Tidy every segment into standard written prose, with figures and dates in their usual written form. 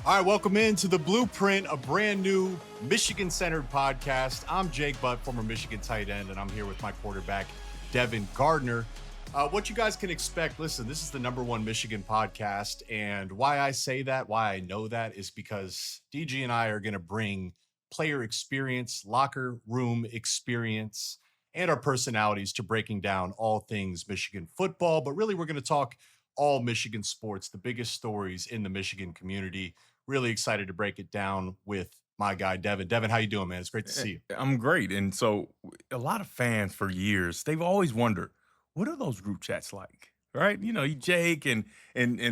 All right, welcome into the Blueprint, a brand new Michigan-centered podcast. I'm Jake Butt, former Michigan tight end, and I'm here with my quarterback, Devin Gardner. What you guys can expect, listen, this is the #1 Michigan podcast, and why I say that, why I know that, is because DG and I are going to bring player experience, locker room experience, and our personalities to breaking down all things Michigan football. But really, we're going to talk all Michigan sports, the biggest stories in the Michigan community. Really excited to break it down with my guy, Devin. Devin, how you doing, man? It's great to see you. I'm great. And so a lot of fans for years, they've always wondered, what are those group chats like? Right? You know, Jake and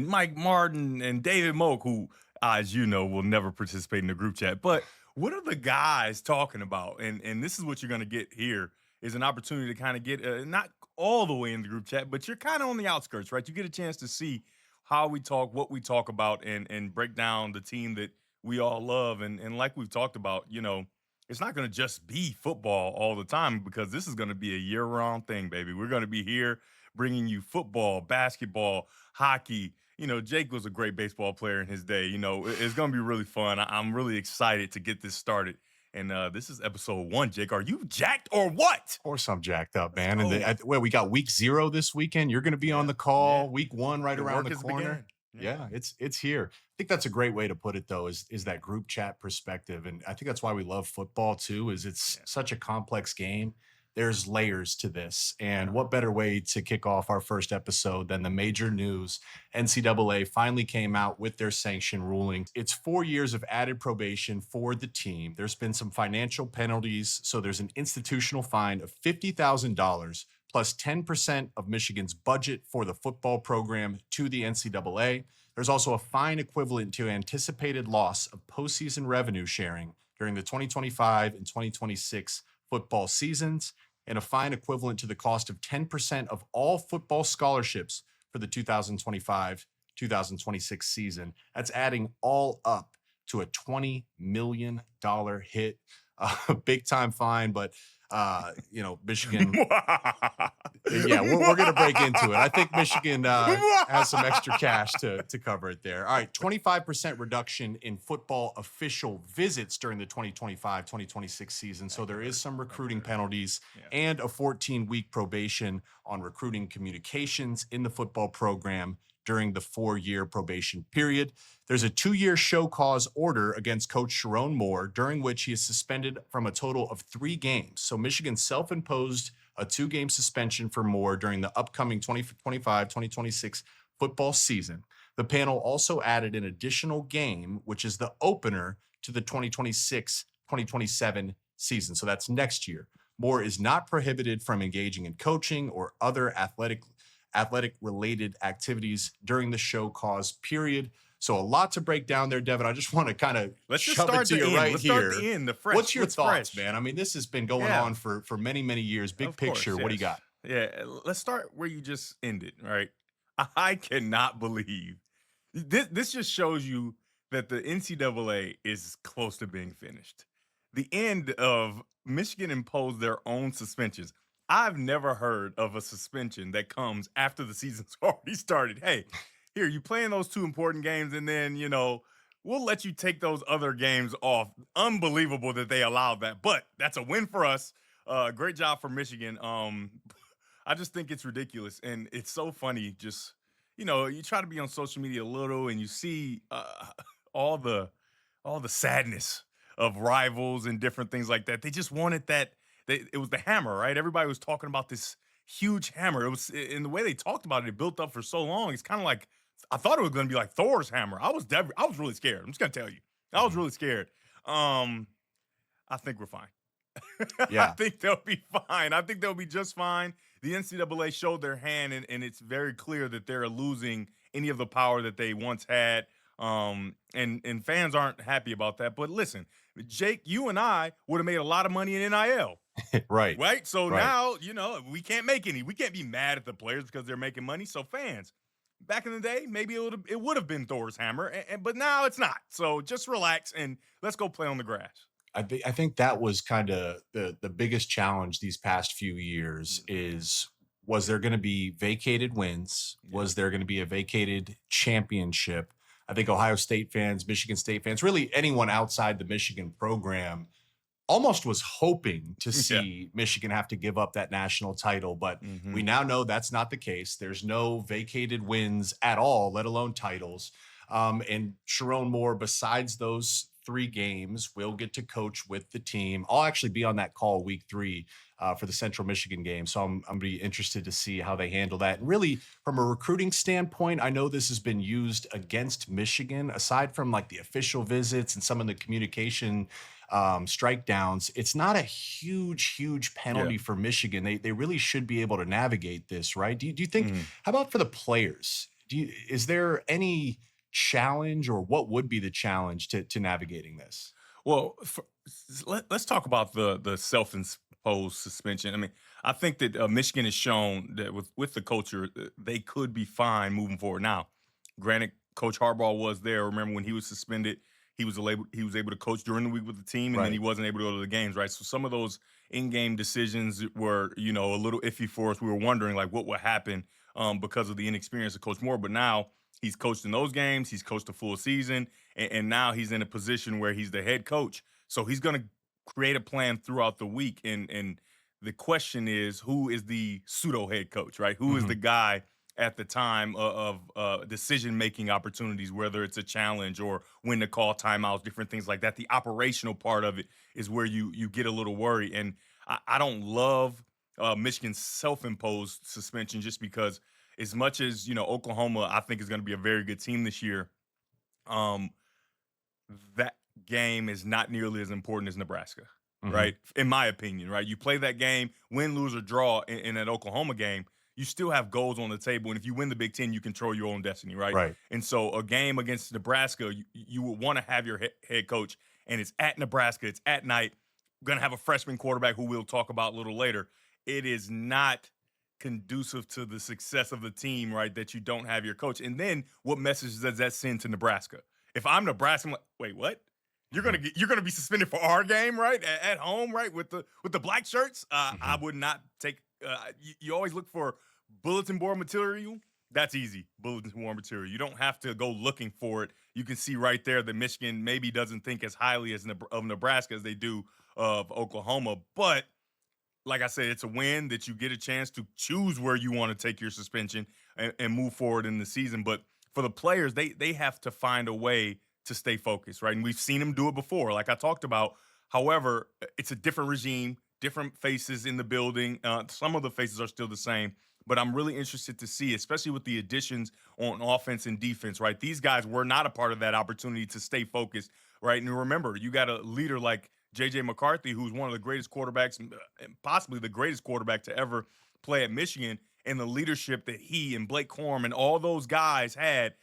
Mike Martin and David Moak, who, as you know, will never participate in the group chat. But what are the guys talking about? And this is what you're going to get here is an opportunity to kind of get not all the way in the group chat, but you're kind of on the outskirts, right? You get a chance to see how we talk, what we talk about, and break down the team that we all love. And like we've talked about, you know, it's not going to just be football all the time because this is going to be a year-round thing, baby. We're going to be here bringing you football, basketball, hockey. You know, Jake was a great baseball player in his day. You know, it's going to be really fun. I'm really excited to get this started. And this is episode 1, Jake. Are you jacked or what? Of course I'm jacked up, man. And we got week 0 this weekend. You're going to be on the call. Yeah. Week 1 right around the corner. Yeah, it's here. I think that's a great way to put it, though, is that group chat perspective. And I think that's why we love football, too, is it's such a complex game. There's layers to this. And what better way to kick off our first episode than the major news? NCAA finally came out with their sanction ruling. It's 4 years of added probation for the team. There's been some financial penalties. So there's an institutional fine of $50,000 plus 10% of Michigan's budget for the football program to the NCAA. There's also a fine equivalent to anticipated loss of postseason revenue sharing during the 2025 and 2026 football seasons, and a fine equivalent to the cost of 10% of all football scholarships for the 2025-2026 season. That's adding all up to a $20 million hit. Big time fine, but Michigan. Yeah, we're going to break into it. I think Michigan has some extra cash to cover it there. All right, 25% reduction in football official visits during the 2025-2026 season. So there is some recruiting penalties and a 14-week probation on recruiting communications in the football program during the 4-year probation period. There's a 2-year show cause order against Coach Sharon Moore, during which he is suspended from a total of 3 games. So Michigan self-imposed a 2-game suspension for Moore during the upcoming 2025-2026 football season. The panel also added an additional game, which is the opener to the 2026-2027 season. So that's next year. Moore is not prohibited from engaging in coaching or other athletic-related activities during the show cause period. So a lot to break down there, Devin. I just want to kind of shove it to you right here. Start the end, the fresh. What's your thoughts, man? I mean, this has been going on for many, many years. Big picture, what do you got? Yeah, let's start where you just ended, right? I cannot believe this just shows you that the NCAA is close to being finished. The end of Michigan imposed their own suspensions. I've never heard of a suspension that comes after the season's already started. Hey, here, you playing those 2 important games, and then, you know, we'll let you take those other games off. Unbelievable that they allowed that, but that's a win for us. Great job for Michigan. I just think it's ridiculous, and it's so funny. Just, you know, you try to be on social media a little, and you see all the sadness of rivals and different things like that. They just wanted that. It was the hammer, right? Everybody was talking about this huge hammer. It was in the way they talked about it. It built up for so long. It's kind of like I thought it was going to be like Thor's hammer. I was really scared. I'm just going to tell you, I was really scared. I think we're fine. Yeah, I think they'll be fine. I think they'll be just fine. The NCAA showed their hand, and it's very clear that they're losing any of the power that they once had. And fans aren't happy about that. But listen, Jake, you and I would have made a lot of money in NIL. Right. So now, you know, we can't be mad at the players because they're making money. So fans, back in the day, maybe it would have been Thor's hammer, but now it's not. So just relax and let's go play on the grass. I think that was kind of the biggest challenge these past few years was there going to be vacated wins? Was there going to be a vacated championship? I think Ohio State fans, Michigan State fans, really anyone outside the Michigan program almost was hoping to Yeah. see Michigan have to give up that national title, but Mm-hmm. we now know that's not the case. There's no vacated wins at all, let alone titles. And Sharon Moore, besides those 3 games, will get to coach with the team. I'll actually be on that call week 3 for the Central Michigan game. So I'm going to be interested to see how they handle that. And really, from a recruiting standpoint, I know this has been used against Michigan, aside from like the official visits and some of the communication strike downs. It's not a huge penalty for Michigan. They really should be able to navigate this, right? Do you think, how about for the players? Is there any challenge, or what would be the challenge to navigating this? Well, let's talk about the self-imposed suspension. I mean, I think that Michigan has shown that with the culture, they could be fine moving forward. Now, granted, Coach Harbaugh was there. Remember when he was suspended, he was able to coach during the week with the team, and then he wasn't able to go to the games, right? So some of those in-game decisions were, a little iffy for us. We were wondering like what would happen because of the inexperience of Coach Moore. But now he's coached in those games. He's coached a full season, and now he's in a position where he's the head coach. So he's going to create a plan throughout the week. And the question is, who is the pseudo head coach, right? Who is the guy at the time of decision-making opportunities, whether it's a challenge or when to call timeouts, different things like that. The operational part of it is where you get a little worried. And I don't love Michigan's self-imposed suspension just because as much as, Oklahoma, I think is going to be a very good team this year, that game is not nearly as important as Nebraska, right? In my opinion, right? You play that game, win, lose, or draw in that Oklahoma game, you still have goals on the table. And if you win the Big Ten, you control your own destiny, right? Right. And so a game against Nebraska, you would want to have your head coach, and it's at Nebraska, it's at night, going to have a freshman quarterback who we'll talk about a little later. It is not conducive to the success of the team, right, that you don't have your coach. And then what message does that send to Nebraska? If I'm Nebraska, I'm like, wait, what? You're gonna be suspended for our game, right? At home, right? With the black shirts. I would not take you always look for bulletin board material. That's easy. Bulletin board material. You don't have to go looking for it. You can see right there that Michigan maybe doesn't think as highly of Nebraska as they do of Oklahoma. But like I said, it's a win that you get a chance to choose where you want to take your suspension and move forward in the season. But for the players, they have to find a way to stay focused, right? And we've seen them do it before, like I talked about. However, it's a different regime, different faces in the building. Some of the faces are still the same, but I'm really interested to see, especially with the additions on offense and defense, right? These guys were not a part of that opportunity to stay focused, right? And remember, you got a leader like J.J. McCarthy, who's one of the greatest quarterbacks, and possibly the greatest quarterback to ever play at Michigan, and the leadership that he and Blake Corum and all those guys had.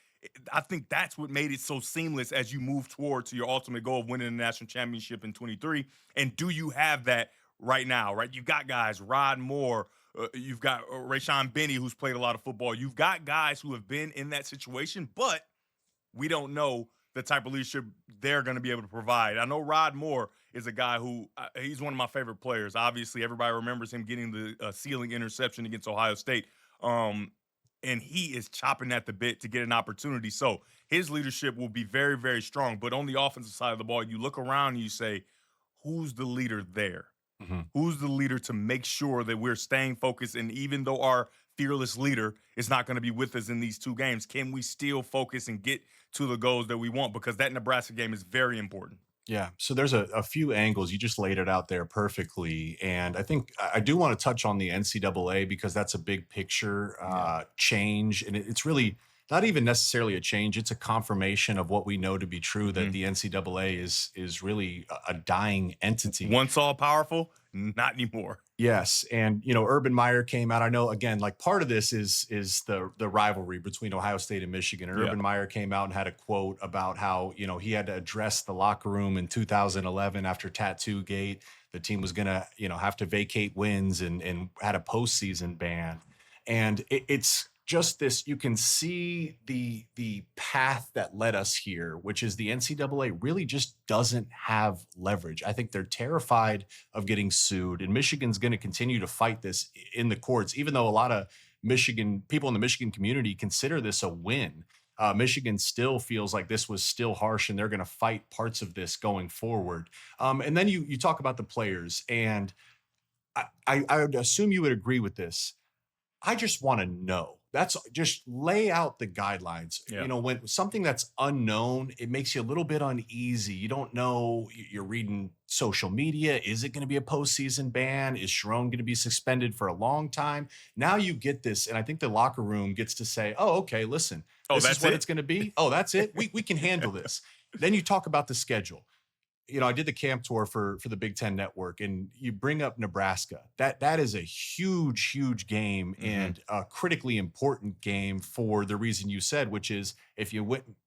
I think that's what made it so seamless as you move towards your ultimate goal of winning the national championship in 23. And do you have that right now, right? You've got guys, Rod Moore, you've got Rayshawn Benny, who's played a lot of football. You've got guys who have been in that situation, but we don't know the type of leadership they're going to be able to provide. I know Rod Moore is a guy who he's one of my favorite players. Obviously, everybody remembers him getting the ceiling interception against Ohio State. And he is chopping at the bit to get an opportunity. So his leadership will be very, very strong. But on the offensive side of the ball, you look around and you say, who's the leader there? Who's the leader to make sure that we're staying focused? And even though our fearless leader is not going to be with us in these 2 games, can we still focus and get to the goals that we want? Because that Nebraska game is very important. Yeah. So there's a few angles. You just laid it out there perfectly. And I think I do want to touch on the NCAA because that's a big picture change. And it's really not even necessarily a change. It's a confirmation of what we know to be true, that the NCAA is really a dying entity. Once all powerful, not anymore. Yes. And, Urban Meyer came out. I know, again, like part of this is the rivalry between Ohio State and Michigan. And Urban Meyer came out and had a quote about how, he had to address the locker room in 2011 after Tattoo Gate. The team was going to, have to vacate wins and had a postseason ban. And it's just this, you can see the path that led us here, which is the NCAA really just doesn't have leverage. I think they're terrified of getting sued, and Michigan's going to continue to fight this in the courts, even though a lot of people in the Michigan community consider this a win. Michigan still feels like this was still harsh, and they're going to fight parts of this going forward. And then you talk about the players, and I would assume you would agree with this. I just want to know. That's just lay out the guidelines. Yeah. You know, when something that's unknown, it makes you a little bit uneasy. You don't know. You're reading social media. Is it going to be a postseason ban? Is Sharon going to be suspended for a long time? Now you get this, and I think the locker room gets to say, "Oh, okay, listen, Oh, this is that's what it? it's going to be. Oh, that's it. We can handle this." Then you talk about the schedule. You know, I did the camp tour for the Big Ten Network, and you bring up Nebraska. That is a huge game and a critically important game for the reason you said, which is if you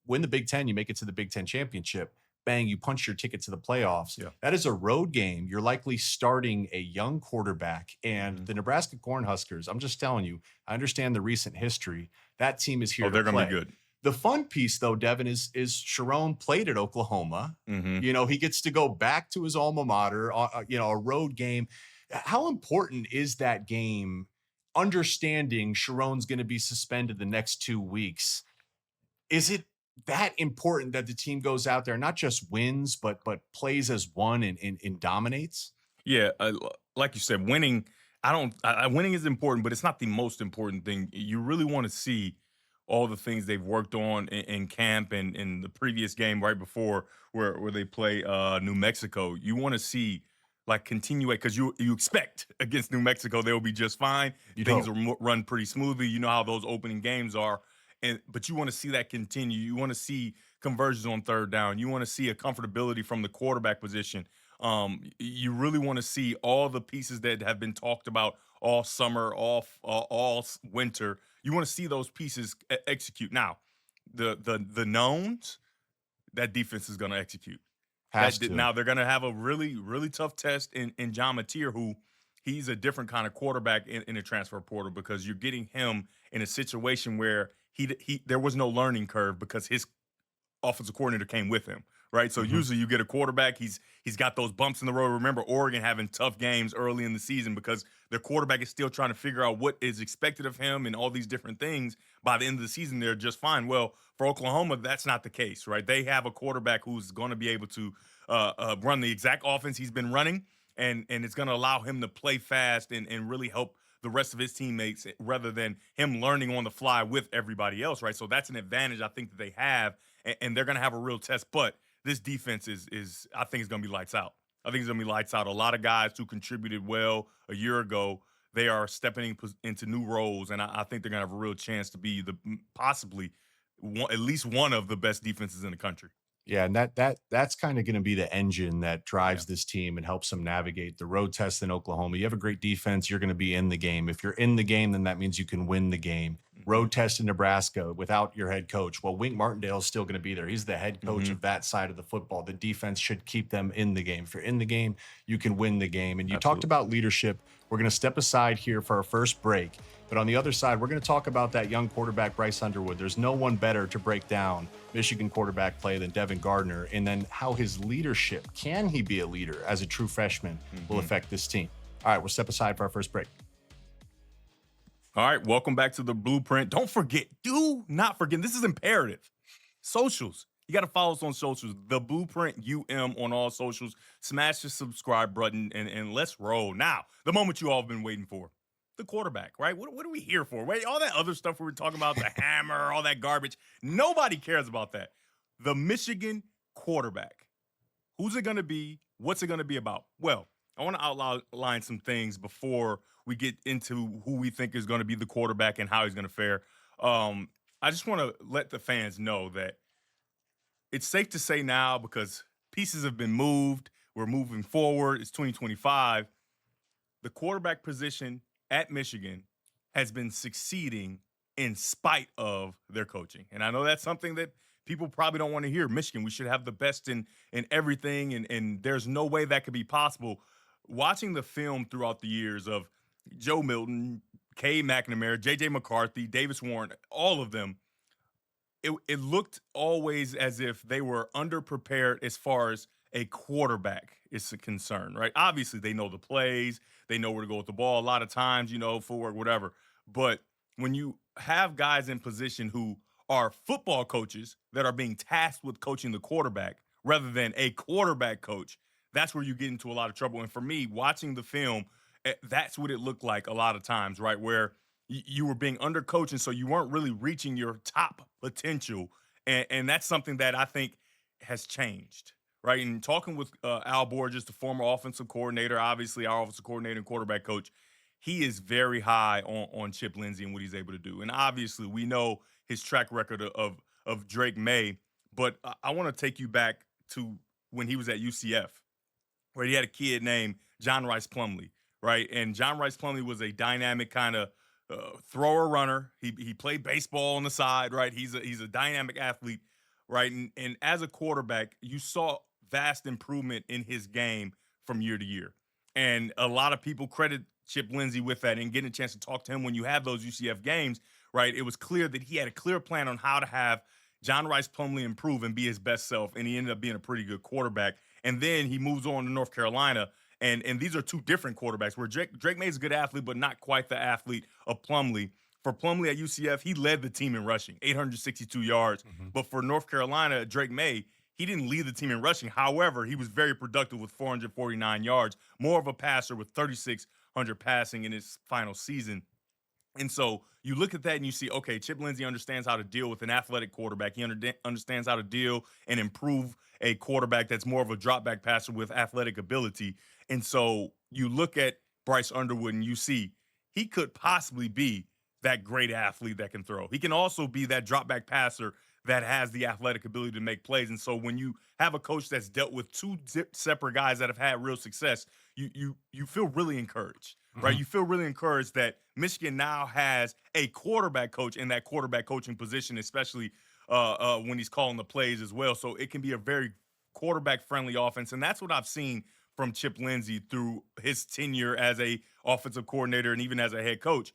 win the Big Ten, you make it to the Big Ten championship. Bang, you punch your ticket to the playoffs. Yeah. That is a road game. You're likely starting a young quarterback, and the Nebraska Cornhuskers. I'm just telling you, I understand the recent history. That team is here. Oh, they're to going play. to be good. The fun piece, though, Devin, is Sharon played at Oklahoma. You know, he gets to go back to his alma mater, you know, a road game. How important is that game, understanding Sharon's going to be suspended the next 2 weeks? Is it that important that the team goes out there, not just wins, but plays as one and dominates? Yeah, like you said, winning. Winning is important, but it's not the most important thing. You really want to see all the things they've worked on in camp and in the previous game right before where they play New Mexico. You want to see like continue because you expect against New Mexico they'll be just fine. You'd Things hope. will run pretty smoothly. You know how those opening games are, but you want to see that continue. You want to see conversions on third down. You want to see a comfortability from the quarterback position. You really want to see all the pieces that have been talked about all summer, all winter. You want to see those pieces execute. Now, the knowns, that defense is going to execute. Has to. Now they're going to have a really tough test in John Mateer, who he's a different kind of quarterback in the transfer portal because you're getting him in a situation where there was no learning curve because his offensive coordinator came with him, right? So usually you get a quarterback, he's got those bumps in the road. Remember Oregon having tough games early in the season because their quarterback is still trying to figure out what is expected of him and all these different things. By the end of the season, they're just fine. Well, for Oklahoma, that's not the case, right? They have a quarterback who's going to be able to run the exact offense he's been running, and it's going to allow him to play fast and really help the rest of his teammates rather than him learning on the fly with everybody else, right? So that's an advantage I think that they have, and they're going to have a real test. But this defense is I think it's going to be lights out. I think it's going to be lights out. A lot of guys who contributed well a year ago, they are stepping into new roles, and I think they're going to have a real chance to be possibly at least one of the best defenses in the country. Yeah, and that's kind of going to be the engine that drives this team and helps them navigate the road test in Oklahoma. You have a great defense, you're going to be in the game. If you're in the game, then that means you can win the game. Road test in Nebraska without your head coach. Well, Wink Martindale is still going to be there. He's the head coach of that side of the football. The defense should keep them in the game. If you're in the game, you can win the game. And you talked about leadership. We're going to step aside here for our first break. But on the other side, we're going to talk about that young quarterback, Bryce Underwood. There's no one better to break down Michigan quarterback play than Devin Gardner, and then how his leadership, can he be a leader as a true freshman, will affect this team. All right, we'll step aside for our first break. All right, welcome back to the Blueprint. Do not forget, this is imperative. Socials. You got to follow us on socials. The Blueprint on all socials. Smash the subscribe button and let's roll. Now, the moment you all have been waiting for. The quarterback, right? What are we here for? Wait, all that other stuff we were talking about, the hammer, all that garbage. Nobody cares about that. The Michigan quarterback. Who's it going to be? What's it going to be about? Well, I want to outline some things before we get into who we think is going to be the quarterback and how he's going to fare. I just want to let the fans know that it's safe to say now because pieces have been moved. We're moving forward. It's 2025. The quarterback position at Michigan has been succeeding in spite of their coaching. And I know that's something that people probably don't want to hear. Michigan, we should have the best in everything, and there's no way that could be possible. Watching the film throughout the years of Joe Milton, Kay McNamara, J.J. McCarthy, Davis Warren, all of them, it looked always as if they were underprepared as far as a quarterback is concerned, right? Obviously, they know the plays. They know where to go with the ball. A lot of times, footwork, whatever. But when you have guys in position who are football coaches that are being tasked with coaching the quarterback rather than a quarterback coach, that's where you get into a lot of trouble. And for me, watching the film, that's what it looked like a lot of times, right? Where you were being undercoached, and so you weren't really reaching your top potential. And that's something that I think has changed, right? And talking with Al Borges, the former offensive coordinator, obviously our offensive coordinator and quarterback coach, he is very high on Chip Lindsey and what he's able to do. And obviously, we know his track record of Drake May, but I want to take you back to when he was at UCF, where he had a kid named John Rice Plumlee, right? And John Rice Plumlee was a dynamic kind of thrower runner. He played baseball on the side, right? He's a dynamic athlete, right? And as a quarterback, you saw vast improvement in his game from year to year. And a lot of people credit Chip Lindsey with that, and getting a chance to talk to him when you have those UCF games, right? It was clear that he had a clear plan on how to have John Rice Plumlee improve and be his best self, and he ended up being a pretty good quarterback. And then he moves on to North Carolina, and these are two different quarterbacks. Where Drake May's a good athlete, but not quite the athlete of Plumlee. For Plumlee at UCF, he led the team in rushing, 862 yards. But for North Carolina, Drake May, he didn't lead the team in rushing. However, he was very productive with 449 yards, more of a passer with 3,600 passing in his final season. And so you look at that and you see, okay, Chip Lindsey understands how to deal with an athletic quarterback. He understands how to deal and improve a quarterback that's more of a drop back passer with athletic ability. And so you look at Bryce Underwood and you see he could possibly be that great athlete that can throw. He can also be that drop back passer that has the athletic ability to make plays. And so when you have a coach that's dealt with two separate guys that have had real success, you feel really encouraged, right? You feel really encouraged that Michigan now has a quarterback coach in that quarterback coaching position, especially when he's calling the plays as well. So it can be a very quarterback friendly offense. And that's what I've seen from Chip Lindsey through his tenure as a offensive coordinator and even as a head coach.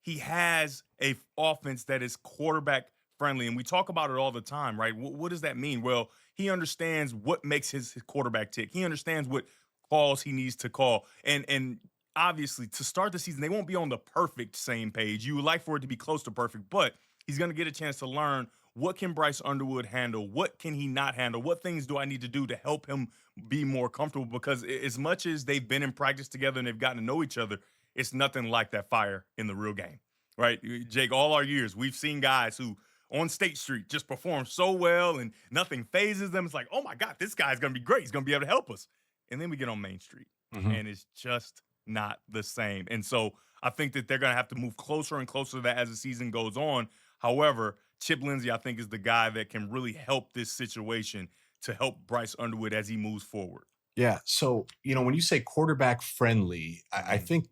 He has a offense that is quarterback friendly. And we talk about it all the time, right? What does that mean? Well, he understands what makes his quarterback tick. He understands what calls he needs to call. And obviously, to start the season, they won't be on the perfect same page. You would like for it to be close to perfect, but he's going to get a chance to learn what can Bryce Underwood handle? What can he not handle? What things do I need to do to help him be more comfortable? Because as much as they've been in practice together and they've gotten to know each other, it's nothing like that fire in the real game, right? Jake, all our years, we've seen guys who on State Street just perform so well and nothing phases them. It's like, oh my God, this guy's going to be great. He's going to be able to help us. And then we get on Main Street and it's just not the same. And so I think that they're going to have to move closer and closer to that as the season goes on. However, Chip Lindsey, I think, is the guy that can really help this situation to help Bryce Underwood as he moves forward. Yeah. So, when you say quarterback friendly, I think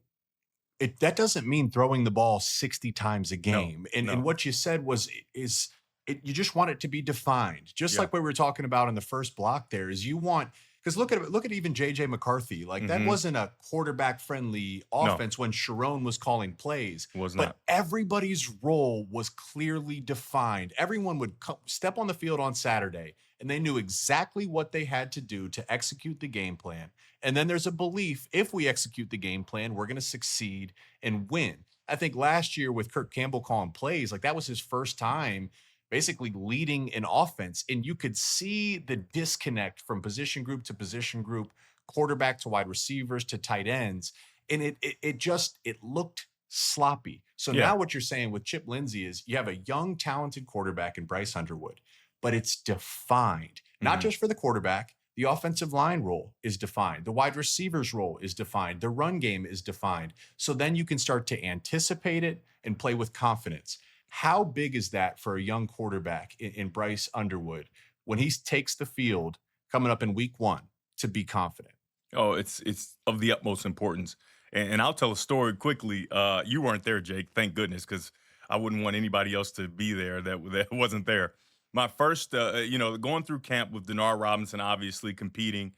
that doesn't mean throwing the ball 60 times a game. No. And what you said you just want it to be defined. Just like what we were talking about in the first block there is you want, because look at even JJ McCarthy. Like that wasn't a quarterback friendly offense when Sharon was calling plays. But everybody's role was clearly defined. Everyone would step on the field on Saturday and they knew exactly what they had to do to execute the game plan. And then there's a belief, if we execute the game plan, we're going to succeed and win. I think last year with Kirk Campbell calling plays, like that was his first time basically leading an offense. And you could see the disconnect from position group to position group, quarterback to wide receivers to tight ends. And it looked sloppy. So now what you're saying with Chip Lindsey is you have a young, talented quarterback in Bryce Underwood, but it's defined, not just for the quarterback. The offensive line role is defined. The wide receivers role is defined. The run game is defined. So then you can start to anticipate it and play with confidence. How big is that for a young quarterback in Bryce Underwood when he takes the field coming up in week 1 to be confident? Oh, it's of the utmost importance. And I'll tell a story quickly. You weren't there, Jake, thank goodness, because I wouldn't want anybody else to be there that wasn't there. My first, going through camp with Denard Robinson, obviously competing,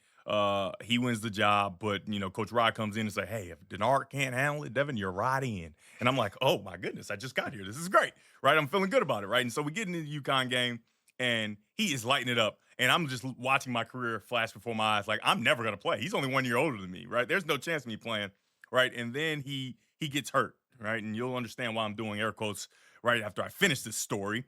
he wins the job, but, Coach Rod comes in and say, hey, if Denard can't handle it, Devin, you're right in. And I'm like, oh, my goodness, I just got here. This is great, right? I'm feeling good about it, right? And so we get into the UConn game, and he is lighting it up. And I'm just watching my career flash before my eyes. Like, I'm never going to play. He's only 1 year older than me, right? There's no chance of me playing, right? And then he gets hurt, right? And you'll understand why I'm doing air quotes right after I finish this story.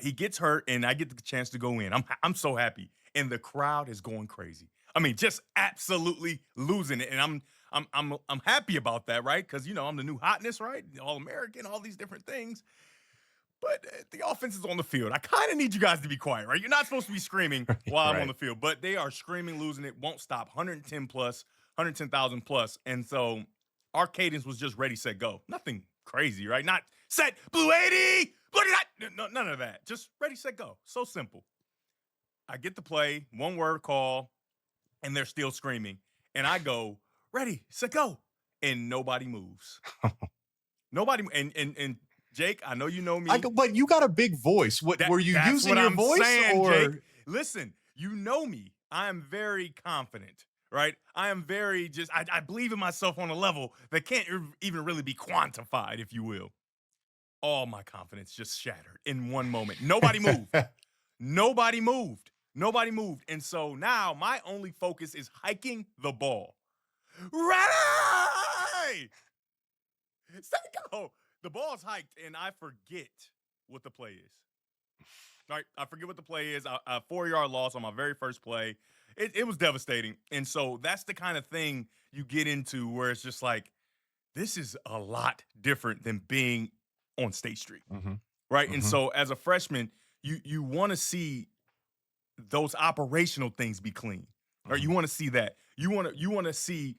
He gets hurt, and I get the chance to go in. I'm so happy, and the crowd is going crazy. I mean, just absolutely losing it, and I'm happy about that, right? Because I'm the new hotness, right? All American, all these different things. But the offense is on the field. I kind of need you guys to be quiet, right? You're not supposed to be screaming while I'm on Right. the field, but they are screaming, losing it, won't stop. 110 plus, 110,000 plus, and so our cadence was just ready, set, go. Nothing crazy, right? Not set, blue 80, blue 89. No, none of that. Just ready, set, go. So simple. I get the play, one word call, and they're still screaming. And I go, ready, set, go. And nobody moves. Nobody. And Jake, I know you know me. But you got a big voice. What were you That's using what your I'm voice saying, or? Jake. Listen, you know me. I am very confident, right? I am very I believe in myself on a level that can't even really be quantified, if you will. All my confidence just shattered in one moment. Nobody moved. Nobody moved. Nobody moved. And so now my only focus is hiking the ball. Ready! Set, go. The ball's hiked, and I forget what the play is. Right? I forget what the play is. A 4-yard loss on my very first play. It was devastating. And so that's the kind of thing you get into where it's just like, this is a lot different than being on State Street. Mhm, Right? And mhm. so as a freshman, you want to see those operational things be clean. Right? You Mhm. want to see that. You want to see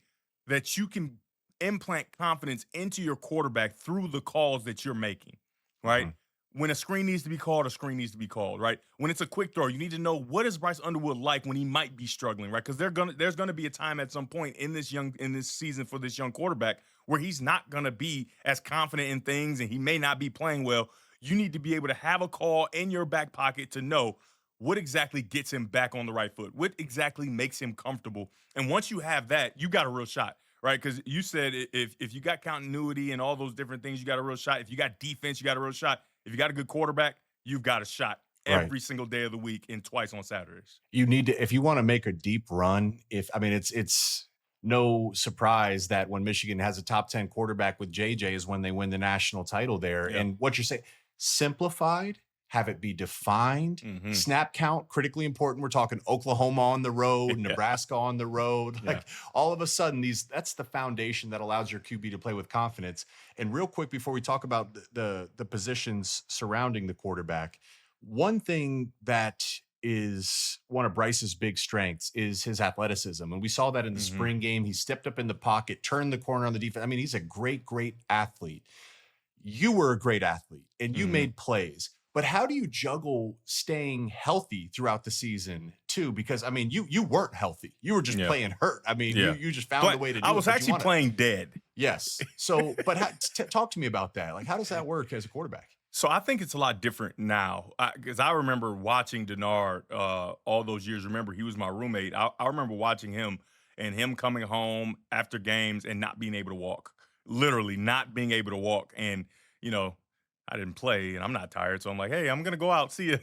that you can implant confidence into your quarterback through the calls that you're making. Right? Mhm. When a screen needs to be called, a screen needs to be called, right? When it's a quick throw, you need to know what is Bryce Underwood like when he might be struggling, right? Because there's gonna be a time at some point in this season for this young quarterback where he's not gonna be as confident in things and he may not be playing well. You need to be able to have a call in your back pocket to know what exactly gets him back on the right foot, what exactly makes him comfortable. And once you have that, you got a real shot, right? Because you said if you got continuity and all those different things, you got a real shot. If you got defense, you got a real shot. If you got a good quarterback, you've got a shot Right. every single day of the week and twice on Saturdays. You need to, if you want to make a deep run, it's no surprise that when Michigan has a top 10 quarterback with JJ is when they win the national title there. Yeah. And what you're saying, simplified, have it be defined, Mhm. snap count, critically important. We're talking Oklahoma on the road, Yeah. Nebraska on the road. Yeah. Like all of a sudden, that's the foundation that allows your QB to play with confidence. And real quick, before we talk about the positions surrounding the quarterback, one thing that is one of Bryce's big strengths is his athleticism. And we saw that in the Mhm. spring game. He stepped up in the pocket, turned the corner on the defense. I mean, he's a great, great athlete. You were a great athlete and you Mhm. made plays. But how do you juggle staying healthy throughout the season too? Because I mean, you weren't healthy. You were just Yeah. playing hurt. I mean, Yeah. you just found a But way to I do it. was But you actually want to, playing dead. yes. So, but talk to me about that. Like, how does that work as a quarterback? So I think it's a lot different now because I remember watching Denard all those years. Remember, he was my roommate. I remember watching him and him coming home after games and not being able to walk, literally not being able to walk. And, you know, I didn't play and I'm not tired. So I'm like, hey, I'm going to go out, see you,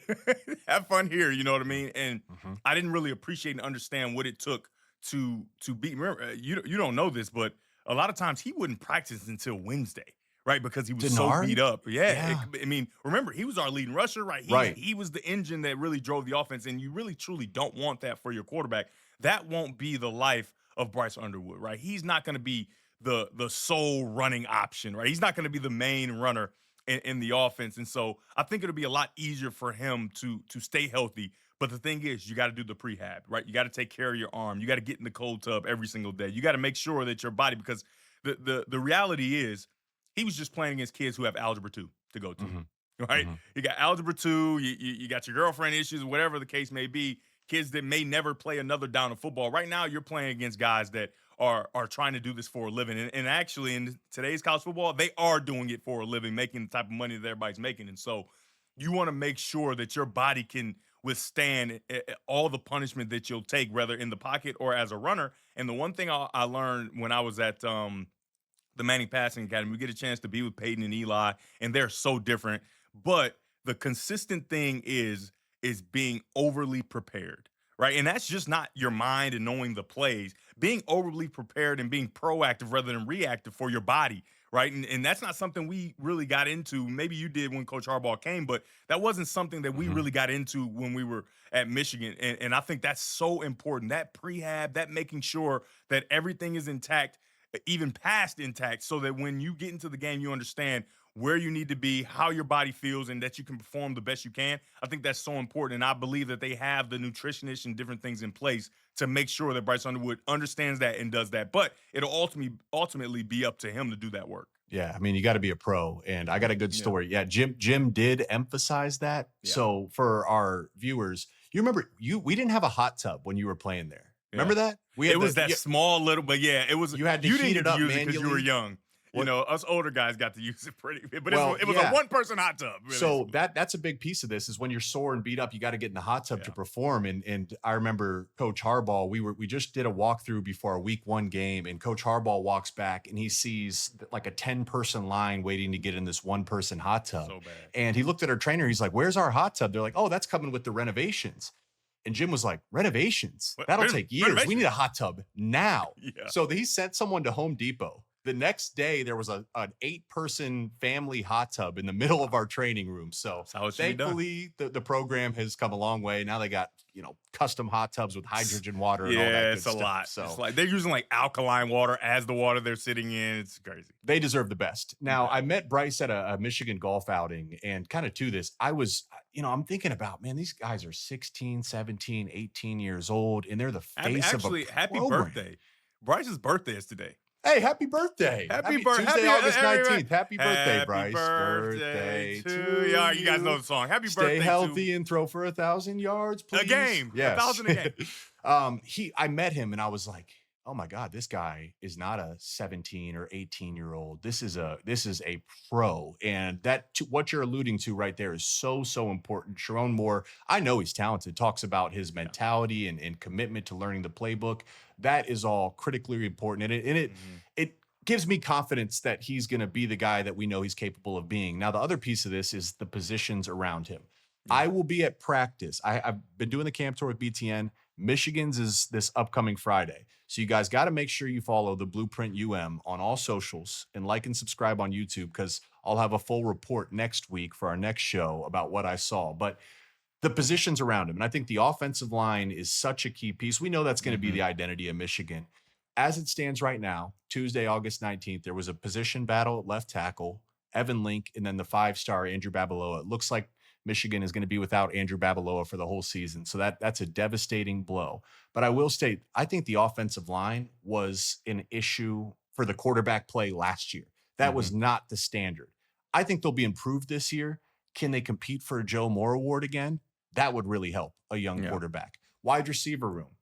have fun here. You know what I mean? And Mm-hmm. I didn't really appreciate and understand what it took to beat. Remember, you don't know this, but a lot of times he wouldn't practice until Wednesday, right? Because he was so beat Denard? up. Yeah. Yeah. I mean, remember, he was our leading rusher, right? Right. He was the engine that really drove the offense. And you really truly don't want that for your quarterback. That won't be the life of Bryce Underwood, right? He's not going to be the sole running option, right? He's not going to be the main runner in the offense. And so I think it'll be a lot easier for him to stay healthy. But the thing is, you got to do the prehab, right? You got to take care of your arm. You got to get in the cold tub every single day. You got to make sure that your body, because the reality is he was just playing against kids who have algebra 2 to go to, Mm-hmm. right? Mm-hmm. You got algebra 2, you got your girlfriend issues, whatever the case may be, kids that may never play another down of football. Right now, you're playing against guys that are trying to do this for a living. And actually, in today's college football, they are doing it for a living, making the type of money that everybody's making. And so you want to make sure that your body can withstand all the punishment that you'll take, whether in the pocket or as a runner. And the one thing I learned when I was at the Manning Passing Academy. We get a chance to be with Peyton and Eli, and they're so different. But the consistent thing is being overly prepared, right? And that's just not your mind and knowing the plays. Being overly prepared and being proactive rather than reactive for your body, right? And that's not something we really got into. Maybe you did when Coach Harbaugh came, but that wasn't something that we really got into when we were at Michigan. And I think that's so important. That prehab, that making sure that everything is intact, even past intact, so that when you get into the game, you understand where you need to be, how your body feels, and that you can perform the best you can. I think that's so important. And I believe that they have the nutritionists and different things in place to make sure that Bryce Underwood understands that and does that. But it'll ultimately be up to him to do that work. Yeah, I mean, you got to be a pro, and I got a good story. Yeah, Jim did emphasize that. Yeah. So for our viewers, you remember we didn't have a hot tub when you were playing there. Remember that? It was that small little, but yeah, it was. You had to you heat didn't it get to up use it because you were manually. young. You What- know, us older guys got to use it pretty, but Well, it was yeah. a one-person hot tub. Really. So that's a big piece of this is when you're sore and beat up, you got to get in the hot tub to perform. And I remember Coach Harbaugh, we just did a walkthrough before a week 1 game, and Coach Harbaugh walks back and he sees like a 10-person line waiting to get in this 1-person hot tub. So bad. And he looked at our trainer, he's like, "Where's our hot tub?" They're like, "Oh, that's coming with the renovations." And Jim was like, "Renovations? That'll take years. We need a hot tub now." Yeah. So he sent someone to Home Depot. The next day, there was an 8-person family hot tub in the middle of our training room. So how it should be done. thankfully, the program has come a long way. Now they got custom hot tubs with hydrogen water and all that Yeah, good it's a stuff. lot. So It's like they're using like alkaline water as the water they're sitting in. It's crazy. they deserve the best. Now, I met Bryce at a Michigan golf outing, and kind of to this, I was, I'm thinking about, man, these guys are 16, 17, 18 years old, and they're the face of a Happy program. birthday. Bryce's birthday is today. Hey, happy birthday. Tuesday, August 19th. Happy birthday, Bryce. Birthday to you. All right, you guys know the song. Happy birthday Stay healthy and throw for 1,000 yards, please. A game. Yes. 1,000 a game. I met him and I was like, oh my God, this guy is not a 17 or 18-year-old. This is a pro. And what you're alluding to right there is so important. Sharon Moore, I know he's talented, talks about his mentality and commitment to learning the playbook. That is all critically important. And it gives me confidence that he's going to be the guy that we know he's capable of being. Now, the other piece of this is the positions around him. I will be at practice. I've been doing the camp tour with BTN. Michigan's is this upcoming Friday. So you guys got to make sure you follow the Blueprint UM on all socials and like and subscribe on YouTube, because I'll have a full report next week for our next show about what I saw. But the positions around him, and I think the offensive line is such a key piece. We know that's going to be the identity of Michigan. As it stands right now, Tuesday, August 19th, there was a position battle at left tackle, Evan Link, and then the 5-star Andrew Babaloa. It looks like Michigan is going to be without Andrew Babaloa for the whole season. So that's a devastating blow. But I will state, I think the offensive line was an issue for the quarterback play last year. That was not the standard. I think they'll be improved this year. Can they compete for a Joe Moore Award again? That would really help a young quarterback. Wide receiver room.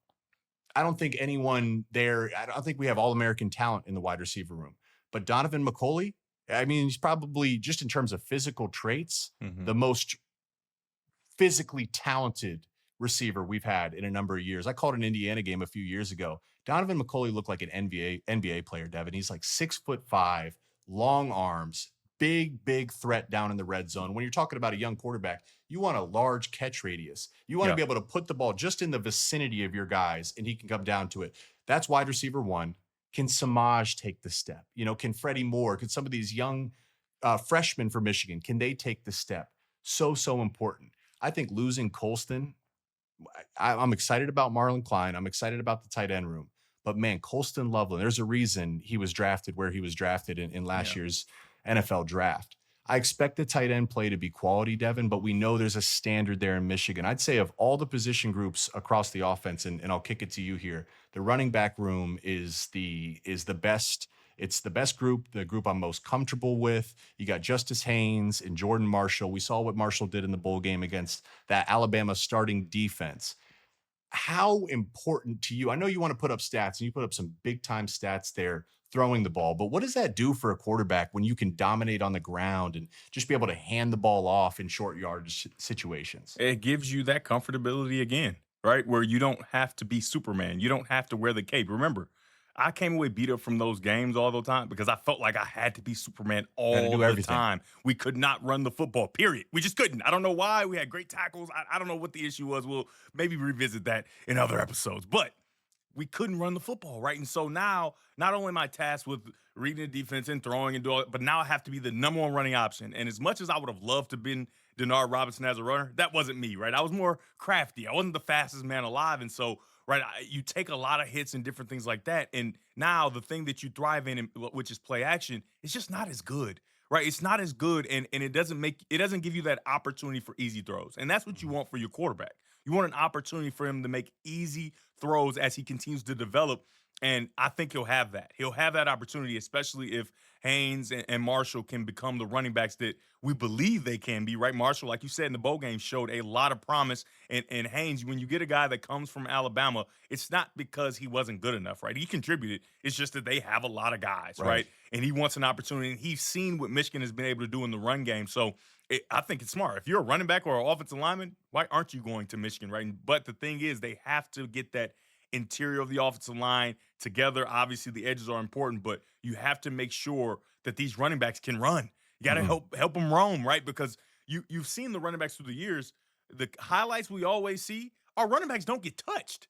I don't think anyone there, I don't think we have all-American talent in the wide receiver room. But Donovan McCulley, I mean, he's probably, just in terms of physical traits, the most physically talented receiver we've had in a number of years. I called an Indiana game a few years ago. Donovan McCulley looked like an NBA player, Devin. He's like 6'5", long arms, big threat down in the red zone. When you're talking about a young quarterback, you want a large catch radius. You want to be able to put the ball just in the vicinity of your guys, and he can come down to it. That's wide receiver one. Can Samaj take the step? Can Freddie Moore, can some of these young freshmen for Michigan, can they take the step? So important. I think losing Colston, I'm excited about Marlon Klein. I'm excited about the tight end room. But, man, Colston Loveland, there's a reason he was drafted where he was drafted in last year's NFL draft. I expect the tight end play to be quality, Devin, but we know there's a standard there in Michigan. I'd say of all the position groups across the offense, and I'll kick it to you here, the running back room is the best. It's the best group, the group I'm most comfortable with. You got Justice Haynes and Jordan Marshall. We saw what Marshall did in the bowl game against that Alabama starting defense. How important to you? I know you want to put up stats, and you put up some big-time stats there throwing the ball, but what does that do for a quarterback when you can dominate on the ground and just be able to hand the ball off in short yardage situations? It gives you that comfortability again, right? Where you don't have to be Superman. You don't have to wear the cape. Remember, I came away beat up from those games all the time because I felt like I had to be Superman all the time. We could not run the football, period. We just couldn't. I don't know why. We had great tackles. I don't know what the issue was. We'll maybe revisit that in other episodes. But we couldn't run the football, right? And so now, not only am I tasked with reading the defense and throwing and doing it, but now I have to be the number one running option. And as much as I would have loved to have been Denard Robinson as a runner, that wasn't me, right? I was more crafty. I wasn't the fastest man alive. And so, right, you take a lot of hits and different things like that. And now the thing that you thrive in, which is play action, is just not as good. Right, it's not as good, and it doesn't give you that opportunity for easy throws, and that's what you want for your quarterback. You want an opportunity for him to make easy throws as he continues to develop, and I think he'll have that. He'll have that opportunity, especially if Haynes and Marshall can become the running backs that we believe they can be. Right, Marshall, like you said in the bowl game, showed a lot of promise, and Haynes, when you get a guy that comes from Alabama, it's not because he wasn't good enough. Right, he contributed. It's just that they have a lot of guys. Right, and he wants an opportunity, and he's seen what Michigan has been able to do in the run game. So I think it's smart. If you're a running back or an offensive lineman, why aren't you going to Michigan, right? But the thing is, they have to get that interior of the offensive line together. Obviously, the edges are important, but you have to make sure that these running backs can run. You got to help them roam, right? Because you've seen the running backs through the years. The highlights we always see, our running backs don't get touched,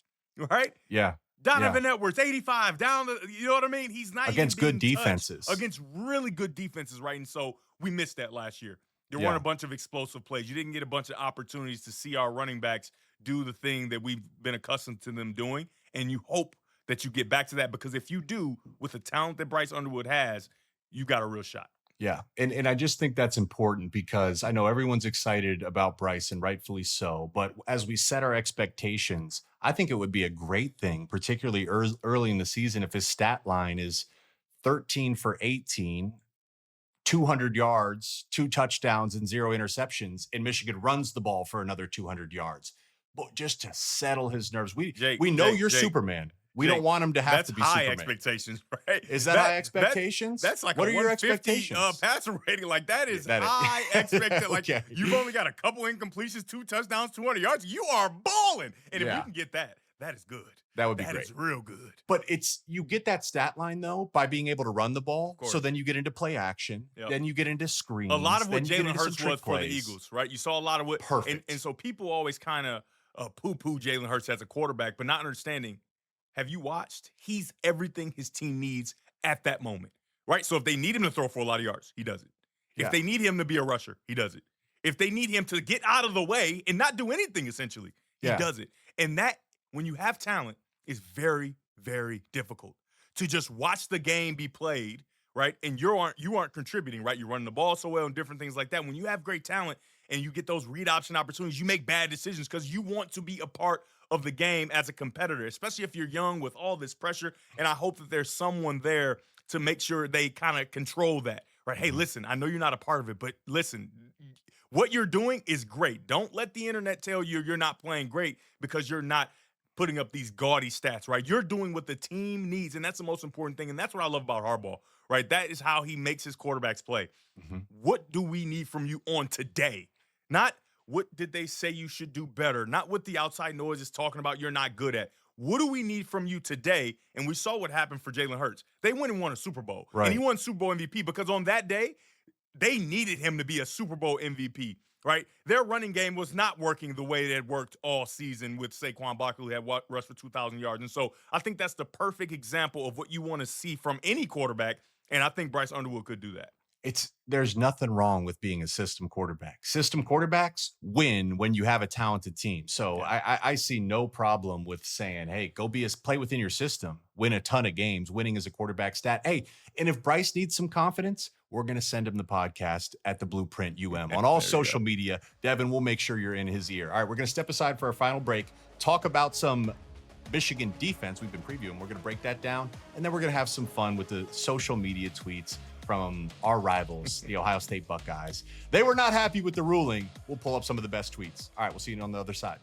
right? Yeah. Donovan Edwards, 85, you know what I mean? He's not against even good defenses. Against really good defenses, right? And so we missed that last year. There weren't a bunch of explosive plays. You didn't get a bunch of opportunities to see our running backs do the thing that we've been accustomed to them doing. And you hope that you get back to that, because if you do, with the talent that Bryce Underwood has, you got a real shot. Yeah. And I just think that's important, because I know everyone's excited about Bryce, and rightfully so. But as we set our expectations, I think it would be a great thing, particularly early in the season, if his stat line is 13 for 18, 200 yards, 2 touchdowns, and 0 interceptions, and Michigan runs the ball for another 200 yards. But just to settle his nerves, we know you're Superman. We don't want him to have to be high Superman. Expectations, right? Is that high expectations? That's like what a are your expectations? Passer rating. Like that is high expectation. Like okay. You've only got a couple incompletions, 2 touchdowns, 200 yards. You are balling, and if you can get that is good. That would be great. That is real good. But you get that stat line though by being able to run the ball. So then you get into play action. Then you get into screens. A lot of what Jalen Hurts was for the Eagles, right? You saw a lot of what. Perfect. And so people always kind of poo-poo Jalen Hurts as a quarterback, but not understanding. Have you watched? He's everything his team needs at that moment, right? So if they need him to throw for a lot of yards, he does it. If they need him to be a rusher, he does it. If they need him to get out of the way and not do anything, essentially, he does it. And that, when you have talent, is very, very difficult to just watch the game be played, right? And you aren't contributing, right? You're running the ball so well and different things like that. When you have great talent and you get those read option opportunities, you make bad decisions because you want to be a part of the game as a competitor, especially if you're young with all this pressure. And I hope that there's someone there to make sure they kind of control that, right? Hey, listen, I know you're not a part of it, but listen, what you're doing is great. Don't let the internet tell you you're not playing great because you're not putting up these gaudy stats, right? You're doing what the team needs, and that's the most important thing. And that's what I love about Harbaugh, right? That is how he makes his quarterbacks play. What do we need from you on today? Not what did they say you should do better? Not what the outside noise is talking about you're not good at. What do we need from you today? And we saw what happened for Jalen Hurts. They went and won a Super Bowl. Right. And he won Super Bowl MVP because on that day, they needed him to be a Super Bowl MVP, right? Their running game was not working the way it had worked all season with Saquon Barkley, who had rushed for 2,000 yards. And so I think that's the perfect example of what you want to see from any quarterback. And I think Bryce Underwood could do that. There's nothing wrong with being a system quarterback. System quarterbacks win when you have a talented team. So I see no problem with saying, hey, go play within your system, win a ton of games. Winning is a quarterback stat. Hey, and if Bryce needs some confidence, we're going to send him the podcast at the Blueprint UM on all social media. Devin, we'll make sure you're in his ear. All right, we're going to step aside for our final break, talk about some Michigan defense we've been previewing. We're going to break that down, and then we're going to have some fun with the social media tweets from our rivals, the Ohio State Buckeyes. They were not happy with the ruling. We'll pull up some of the best tweets. All right, we'll see you on the other side.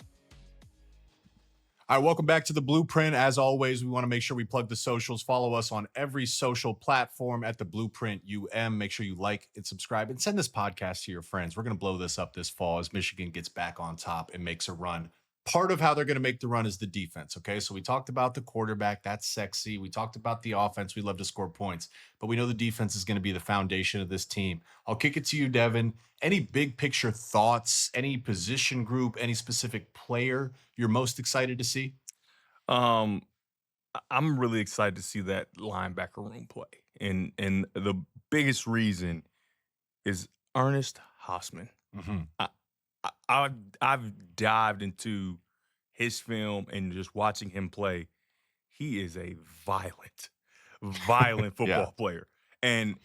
All right, welcome back to the Blueprint. As always, we want to make sure we plug the socials. Follow us on every social platform at the Blueprint UM. Make sure you like and subscribe and send this podcast to your friends. We're going to blow this up this fall as Michigan gets back on top and makes a run. Part of how they're going to make the run is the defense, okay? So we talked about the quarterback. That's sexy. We talked about the offense. We love to score points. But we know the defense is going to be the foundation of this team. I'll kick it to you, Devin. Any big picture thoughts, any position group, any specific player you're most excited to see? I'm really excited to see that linebacker room play. And the biggest reason is Ernest Hausman. Mhm. I, I've dived into his film and just watching him play. He is a violent Yeah. football player, and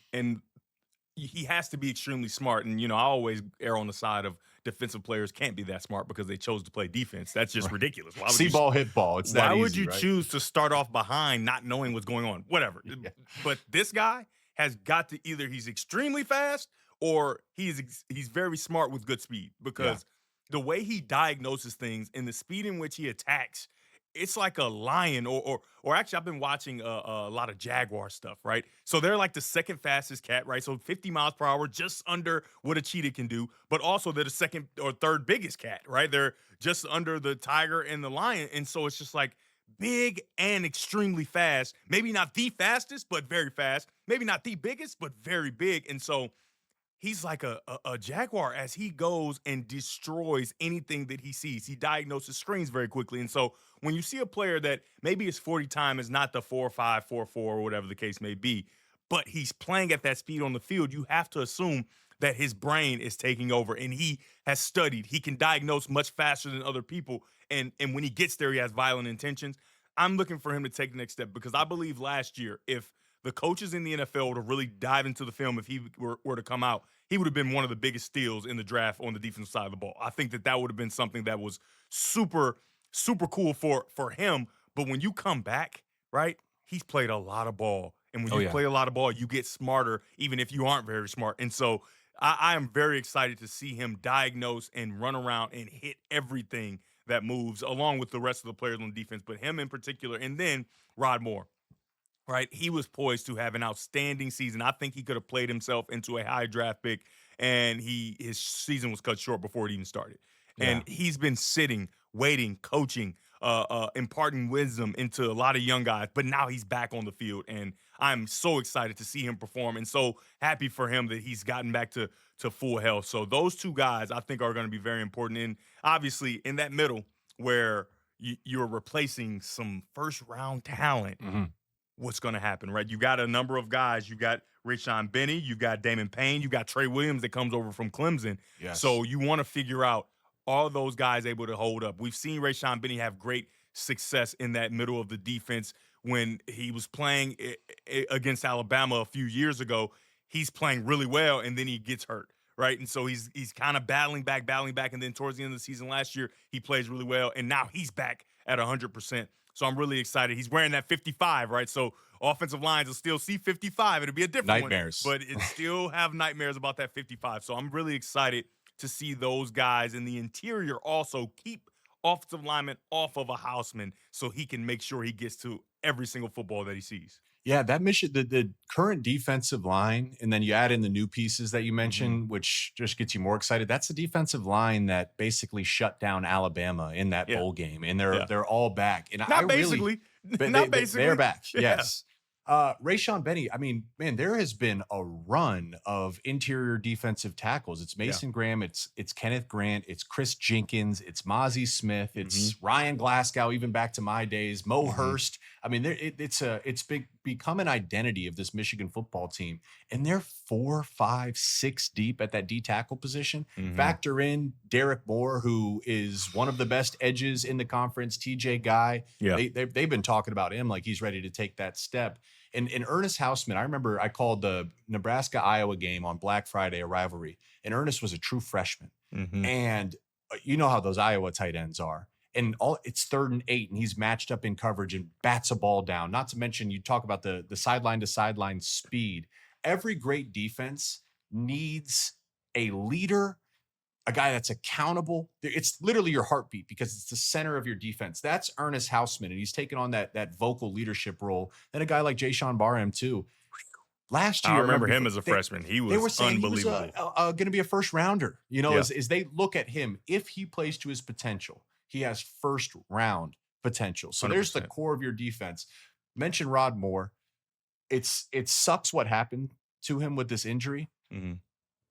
he has to be extremely smart. And I always err on the side of defensive players can't be that smart because they chose to play defense. That's just Right. ridiculous. See ball, hit ball. It's that Why would easy, you right? choose to start off behind, not knowing what's going on? Whatever. Yeah. But this guy has got to either he's extremely fast or he's very smart with good speed Yeah. because the way he diagnoses things and the speed in which he attacks, it's like a lion. Or actually, I've been watching a lot of Jaguar stuff, right? So they're like the second fastest cat, right? So 50 miles per hour, just under what a cheetah can do. But also they're the second or third biggest cat, right? They're just under the tiger and the lion, and so it's just like big and extremely fast. Maybe not the fastest, but very fast. Maybe not the biggest, but very big. And so he's like a jaguar as he goes and destroys anything that he sees. He diagnoses screens very quickly. And so when you see a player that maybe his 40 time is not the 4.5, 4.4, or whatever the case may be, but he's playing at that speed on the field, you have to assume that his brain is taking over and he has studied. He can diagnose much faster than other people. And when he gets there, he has violent intentions. I'm looking for him to take the next step because I believe last year, if the coaches in the NFL to really dive into the film, if he were to come out, he would have been one of the biggest steals in the draft on the defensive side of the ball. I think that would have been something that was super, super cool for him. But when you come back, right, he's played a lot of ball. And when Oh, you yeah. play a lot of ball, you get smarter, even if you aren't very smart. And so I am very excited to see him diagnose and run around and hit everything that moves, along with the rest of the players on defense, but him in particular. And then Rod Moore, right? He was poised to have an outstanding season. I think he could have played himself into a high draft pick, and his season was cut short before it even started. Yeah. And he's been sitting, waiting, coaching, imparting wisdom into a lot of young guys. But now he's back on the field, and I'm so excited to see him perform, and so happy for him that he's gotten back to full health. So those two guys, I think, are going to be very important. And obviously, in that middle where you're replacing some first round talent, Mhm. what's going to happen, right? You got a number of guys. You got Rayshon Benny, you got Damon Payne, you got Trey Williams that comes over from Clemson. Yes. So you want to figure out, are those guys able to hold up? We've seen Rayshon Benny have great success in that middle of the defense when he was playing against Alabama a few years ago. He's playing really well, and then he gets hurt, right? And so he's kind of battling back, and then towards the end of the season last year, he plays really well, and now he's back at 100%. So I'm really excited. He's wearing that 55, right? So offensive lines will still see 55. It'll be a different Nightmares. one, but it still have nightmares about that 55. So I'm really excited to see those guys in the interior also keep offensive linemen off of a Houseman so he can make sure he gets to every single football that he sees. Yeah, that mission, the current defensive line, and then you add in the new pieces that you mentioned, which just gets you more excited. That's the defensive line that basically shut down Alabama in that Yeah. bowl game, and Yeah. they're all back. And I Not really, basically. but Not basically. they're back. Yeah. Yes. Rayshon Benny, I mean, man, there has been a run of interior defensive tackles. It's Mason Graham, it's Kenneth Grant, it's Chris Jenkins, it's Mozzie Smith, it's Ryan Glasgow, even back to my days, Mo Hurst. I mean, it's become an identity of this Michigan football team, and they're 4, 5, 6 deep at that D tackle position. Factor in Derek Moore, who is one of the best edges in the conference, TJ Guy. Yeah. They've been talking about him like he's ready to take that step. And Ernest Hausman, I remember I called the Nebraska-Iowa game on Black Friday, a rivalry, and Ernest was a true freshman. And you know how those Iowa tight ends are. And it's 3rd and 8, and he's matched up in coverage and bats a ball down. Not to mention, you talk about the sideline to sideline speed. Every great defense needs a leader, a guy that's accountable. It's literally your heartbeat because it's the center of your defense. That's Ernest Hausman, and he's taken on that vocal leadership role. And a guy like Jayshon Barham too. Last year, I remember him as a freshman. He was they were saying unbelievable. he was going to be a first rounder. You know, as they look at him, if he plays to his potential, he has first round potential. So there's the 100%. core of your defense. Mention Rod Moore. It sucks what happened to him with this injury.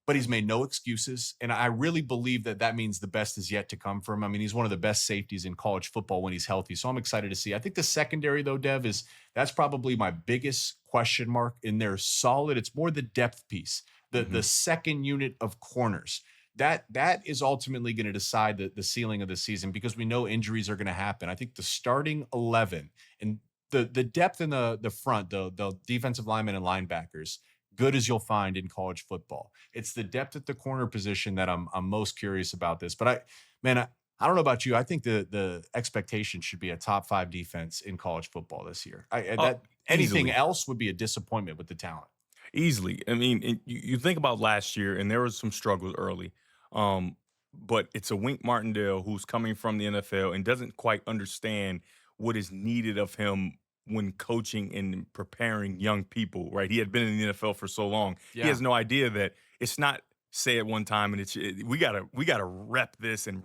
but he's made no excuses. And I really believe that that means the best is yet to come for him. I mean, he's one of the best safeties in college football when he's healthy. So I'm excited to see. I think the secondary, though, Dev, that's probably my biggest question mark in there. Solid. It's more the depth piece, the second unit of corners. That is ultimately going to decide the ceiling of the season, because we know injuries are going to happen. I think the starting 11 and the depth in the front, the defensive linemen and linebackers, good as you'll find in college football. It's the depth at the corner position that I'm most curious about this. But I don't know about you. I think the expectation should be a top 5 defense in college football this year. Anything Easily. else would be a disappointment with the talent. Easily. I mean, and you think about last year, and there was some struggles early. But it's a Wink Martindale who's coming from the NFL and doesn't quite understand what is needed of him when coaching and preparing young people, right? He had been in the NFL for so long. He has no idea that it's not say it one time and we gotta rep this, and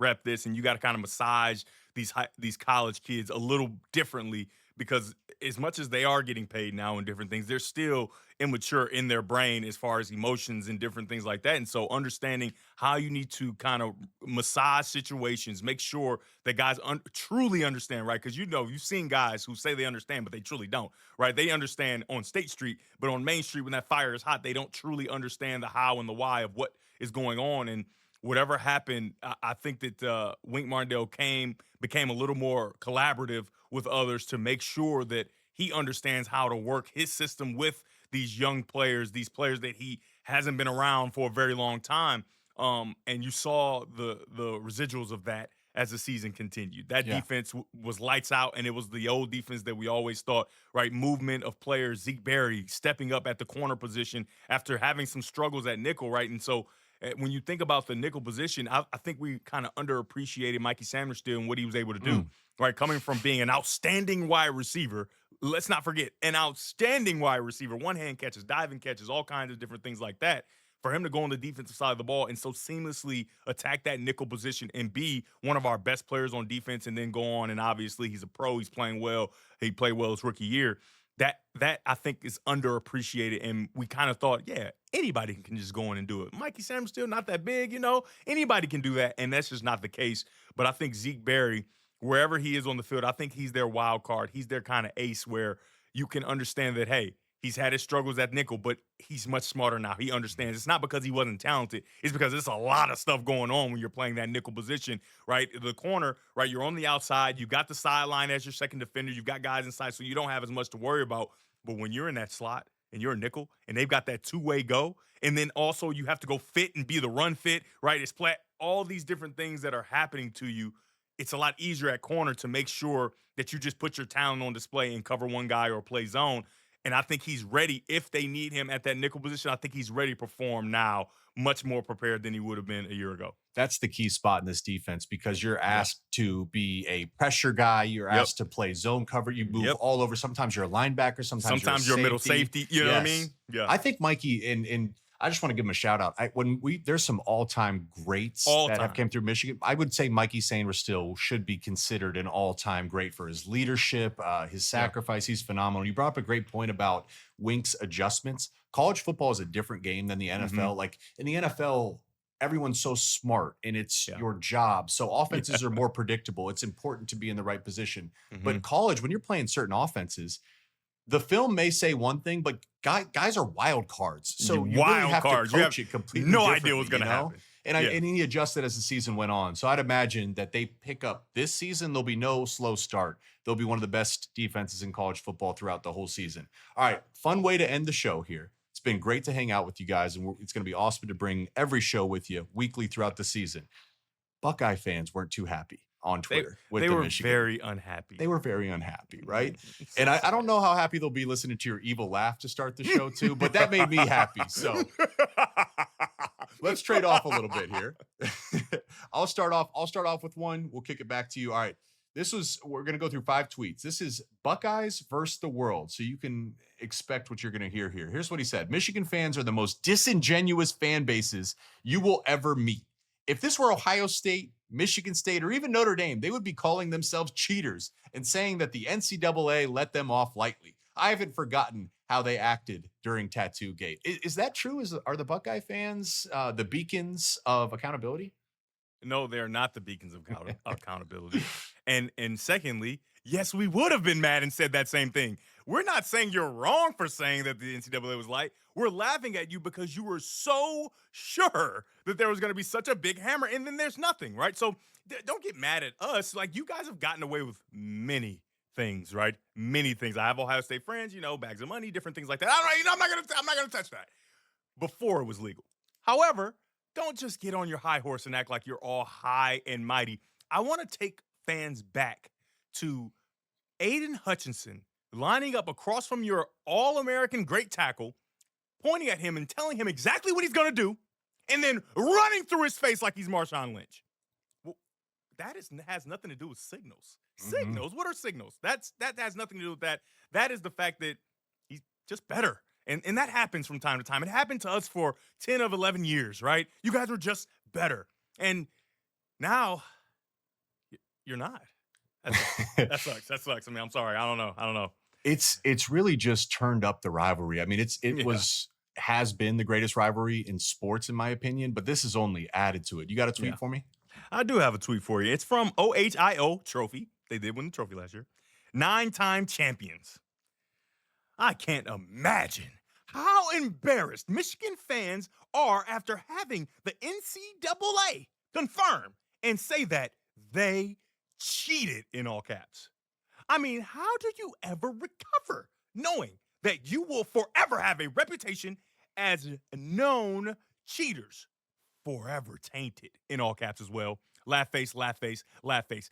you gotta kind of massage these college kids a little differently, because as much as they are getting paid now and different things, they're still immature in their brain as far as emotions and different things like that. And so understanding how you need to kind of massage situations, make sure that guys truly understand, right? Because you've seen guys who say they understand, but they truly don't, right? They understand on State Street, but on Main Street when that fire is hot, they don't truly understand the how and the why of what is going on. And whatever happened, I think that Wink Martindale became a little more collaborative with others to make sure that he understands how to work his system with these young players, these players that he hasn't been around for a very long time. And you saw the residuals of that as the season continued. That defense was lights out, and it was the old defense that we always thought, right? Movement of players, Zeke Berry stepping up at the corner position after having some struggles at nickel, right? And so when you think about the nickel position, I think we kind of underappreciated Mikey Samuelstill and what he was able to do, right? Coming from being an outstanding wide receiver, let's not forget, an outstanding wide receiver, one-hand catches, diving catches, all kinds of different things like that. For him to go on the defensive side of the ball and so seamlessly attack that nickel position and be one of our best players on defense, and then go on, and obviously he's a pro, he's playing well, he played well his rookie year. That I think is underappreciated, and we kind of thought, yeah, anybody can just go in and do it. Mikey Samuelstill, not that big, anybody can do that, and that's just not the case. But I think Zeke Berry, wherever he is on the field, I think he's their wild card. He's their kind of ace where you can understand that, hey, he's had his struggles at nickel, but he's much smarter now. He understands. It's not because he wasn't talented. It's because there's a lot of stuff going on when you're playing that nickel position, right? The corner, right? You're on the outside. You got the sideline as your second defender. You've got guys inside, so you don't have as much to worry about. But when you're in that slot and you're a nickel and they've got that two-way go, and then also you have to go fit and be the run fit, right? It's all these different things that are happening to you. It's a lot easier at corner to make sure that you just put your talent on display and cover one guy or play zone. And I think he's ready if they need him at that nickel position. I think he's ready to perform now, much more prepared than he would have been a year ago. That's the key spot in this defense, because you're asked to be a pressure guy. You're asked to play zone cover. You move all over. Sometimes you're a linebacker. Sometimes you're a middle safety. You know what I mean? Yeah. I think Mikey, and I just want to give him a shout out. There's some all-time greats that have came through Michigan. I would say Mikey Samuelstill should be considered an all-time great for his leadership, his sacrifice. He's phenomenal. You brought up a great point about Wink's adjustments. College football is a different game than the NFL. Like in the NFL, everyone's so smart and it's your job. So offenses are more predictable. It's important to be in the right position. But college, when you're playing certain offenses, the film may say one thing, but guys are wild cards. So you really have to coach it completely. No idea what's going to happen. And he adjusted as the season went on. So I'd imagine that they pick up this season. There'll be no slow start. They'll be one of the best defenses in college football throughout the whole season. All right, fun way to end the show here. It's been great to hang out with you guys, and it's going to be awesome to bring every show with you weekly throughout the season. Buckeye fans weren't too happy on Twitter. They were very unhappy. They were very unhappy, right? And I don't know how happy they'll be listening to your evil laugh to start the show too, but that made me happy. So let's trade off a little bit here. I'll start off with one. We'll kick it back to you. All right. We're going to go through 5 tweets. This is Buckeyes versus the world. So you can expect what you're going to hear here. Here's what he said. Michigan fans are the most disingenuous fan bases you will ever meet. If this were Ohio State, Michigan State, or even Notre Dame, they would be calling themselves cheaters and saying that the NCAA let them off lightly. I haven't forgotten how they acted during Tattoo Gate. Is that true? Are the Buckeye fans the beacons of accountability? No, they're not the beacons of accountability. And secondly, yes, we would have been mad and said that same thing. We're not saying you're wrong for saying that the NCAA was light. We're laughing at you because you were so sure that there was going to be such a big hammer, and then there's nothing, right? So don't get mad at us. Like, you guys have gotten away with many things, right? Many things. I have Ohio State friends, bags of money, different things like that. All right, I'm not gonna touch that. Before it was legal. However, don't just get on your high horse and act like you're all high and mighty. I want to take fans back to Aiden Hutchinson lining up across from your All-American great tackle, pointing at him and telling him exactly what he's going to do, and then running through his face like he's Marshawn Lynch. Well, that has nothing to do with signals. Signals? What are signals? That has nothing to do with that. That is the fact that he's just better. And that happens from time to time. It happened to us for 10 of 11 years, right? You guys were just better. And now you're not. That sucks. That sucks. I mean, I'm sorry. I don't know. It's really just turned up the rivalry. I mean, has been the greatest rivalry in sports, in my opinion, but this has only added to it. You got a tweet for me? I do have a tweet for you. It's from OHIO Trophy. They did win the trophy last year. 9-time champions. I can't imagine how embarrassed Michigan fans are after having the NCAA confirm and say that they cheated, in all caps. I mean, how do you ever recover knowing that you will forever have a reputation as known cheaters? Forever tainted, in all caps as well. Laugh face, laugh face, laugh face.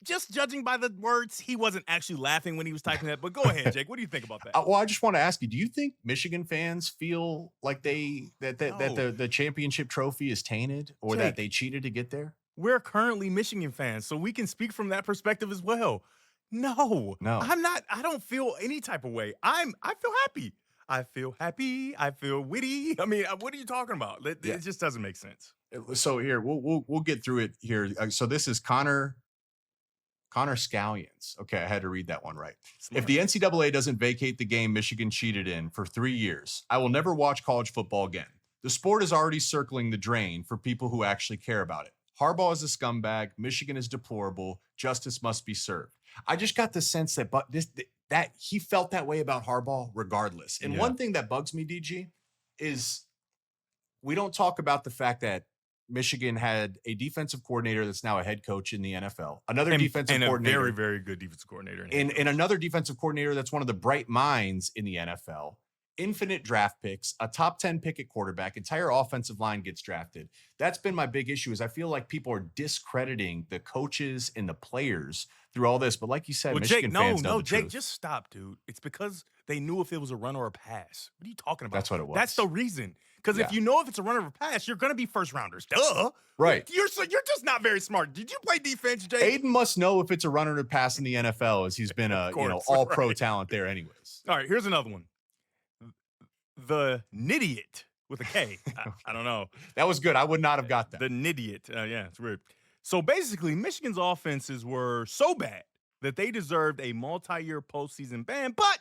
Just judging by the words, he wasn't actually laughing when he was typing that. But go ahead, Jake. What do you think about that? Well, I just want to ask you: do you think Michigan fans feel like that the championship trophy is tainted, or Jake, that they cheated to get there? We're currently Michigan fans, so we can speak from that perspective as well. No, I'm not. I don't feel any type of way. I feel happy. I feel happy. I feel witty. I mean, what are you talking about? It just doesn't make sense. So here we'll get through it here. So this is Connor Scallions. Okay, I had to read that one right. Smart. If the NCAA doesn't vacate the game Michigan cheated in for 3 years, I will never watch college football again. The sport is already circling the drain for people who actually care about it. Harbaugh is a scumbag. Michigan is deplorable. Justice must be served. I just got the sense that he felt that way about Harbaugh regardless. And one thing that bugs me, DG, is we don't talk about the fact that Michigan had a defensive coordinator that's now a head coach in the NFL. Another defensive coordinator. A very, very good defensive coordinator. And another defensive coordinator that's one of the bright minds in the NFL. Infinite draft picks, a top 10 pick at quarterback, entire offensive line gets drafted. That's been my big issue is I feel like people are discrediting the coaches and the players through all this. But like you said, Michigan fans know the Jake, truth. just stop, dude. It's because they knew if it was a run or a pass. What are you talking about? That's what it was. That's the reason. Because if you know if it's a run or a pass, you're going to be first rounders. Duh. Right. You're just not very smart. Did you play defense, Jake? Aiden must know if it's a run or a pass in the NFL as he's been a all-pro talent there anyways. All right, here's another one. The Nidiot with a K. I don't know. That was good. I would not have got that. The Nidiot. Yeah, it's weird. So basically, Michigan's offenses were so bad that they deserved a multi-year postseason ban. But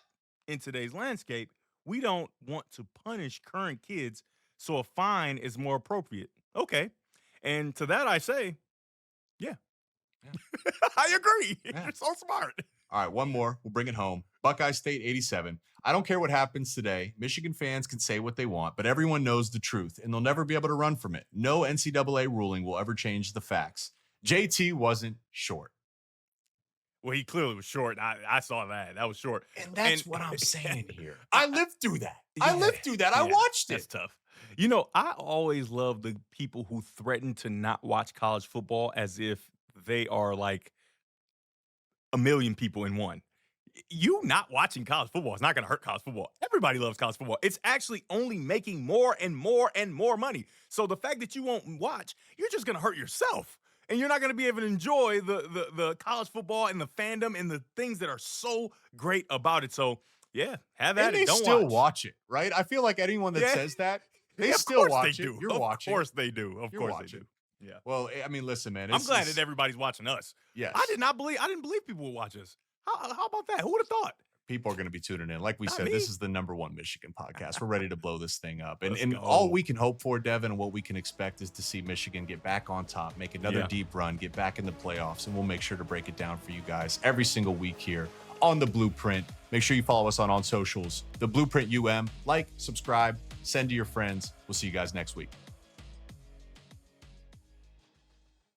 in today's landscape, we don't want to punish current kids, so a fine is more appropriate. Okay. And to that I say, yeah. I agree. Yeah. You're so smart. All right, one more. We'll bring it home. Buckeye State 87. I don't care what happens today. Michigan fans can say what they want, but everyone knows the truth, and they'll never be able to run from it. No NCAA ruling will ever change the facts. JT wasn't short. Well, he clearly was short. I saw that. That was short. And that's what I'm saying here. I lived through that. I lived through that. I watched it. That's tough. I always love the people who threaten to not watch college football as if they are like a million people in one. You not watching college football is not going to hurt college football. Everybody loves college football. It's actually only making more and more and more money. So the fact that you won't watch, you're just going to hurt yourself. And you're not going to be able to enjoy the college football and the fandom and the things that are so great about it. So, yeah, have at it. Don't still watch it, right? I feel like anyone that says that, they still watch it. You're watching. Of course they do. Of course they do. Yeah. Well, I mean, listen, man. I'm glad that everybody's watching us. Yes. I didn't believe people would watch us. How about that? Who would have thought? People are going to be tuning in. Like we Not said, me. this is the #1 Michigan podcast. We're ready to blow this thing up. Let's And go. all we can hope for, Devin, and what we can expect is to see Michigan get back on top, make another Yeah. deep run, get back in the playoffs, and we'll make sure to break it down for you guys every single week here on The Blueprint. Make sure you follow us on socials, The Blueprint UM. Like, subscribe, send to your friends. We'll see you guys next week.